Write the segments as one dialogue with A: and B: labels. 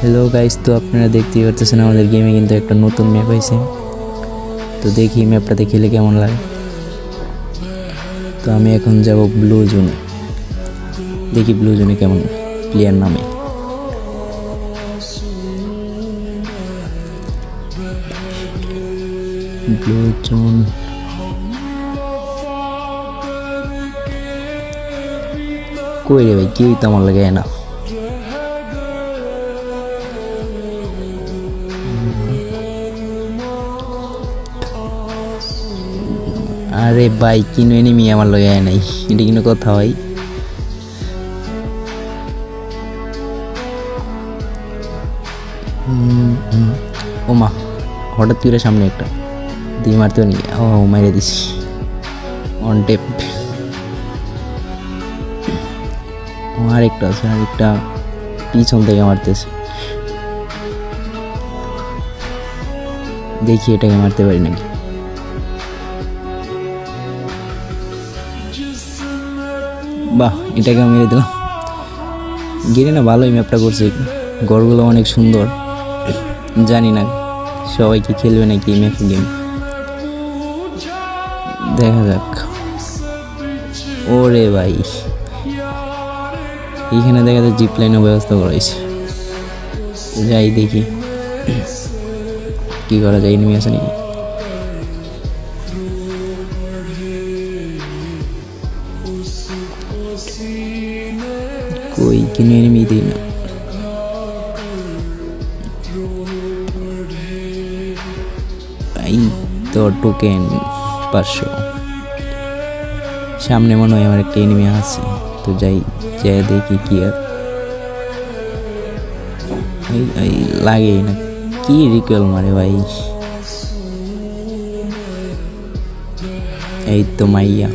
A: Hello guys, তো আপনারা দেখতেই পাচ্ছেন আমাদের গেমে কিন্তু একটা নতুন ম্যাপ হয়েছে। তো দেখি ম্যাপটাতে খেলে কেমন লাগে। তো আমি এখন যাব ব্লু জোনে, দেখি ব্লু জোনে কেমন প্লেয়ার নামে। ব্লু জোন কই রে ভাই, কেউই তো আমার লাগে না। আরে ভাই, কিনো এনিমি আমার লগে নাই, এটা কিনো কথা হয়? ও মা, হঠাৎ করে সামনে একটা দিয়ে মারতেও নি। ও মাইরে দিস অন টেপ। আরেকটা আছে, আরেকটা পিছন থেকে মারতেছে। দেখি এটাকে মারতে পারি নাকি। বাহ, এটাকে মেরে দিলাম। গেলে না, ভালোই ম্যাপটা করছে, ঘরগুলো অনেক সুন্দর। জানি না সবাই কি খেলবে নাকি ম্যাপ গেম, দেখা যাক। ওরে ভাই, এইখানে দেখা যায় জিপ লাইনের ব্যবস্থা করা হয়েছে। যাই দেখি কি করা যায়। এনিমি আছে নাকি? কই কিনে এনিমি দিই না। এই তো টোকেন 500। সামনে মনে হয় আমার একটা এনিমি আছে, তো যাই দেখি কি আর লাগে না। কি রিকোয়েল মারে ভাই। এই তো মাইয়া।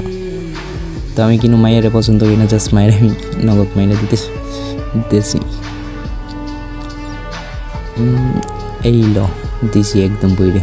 A: তো আমি কিন্তু মাইয়ারে পছন্দ করি না, জাস্ট মায়ের আমি নগদ মাইরা দিতেছি। এই ল দিছি একদম বইরে।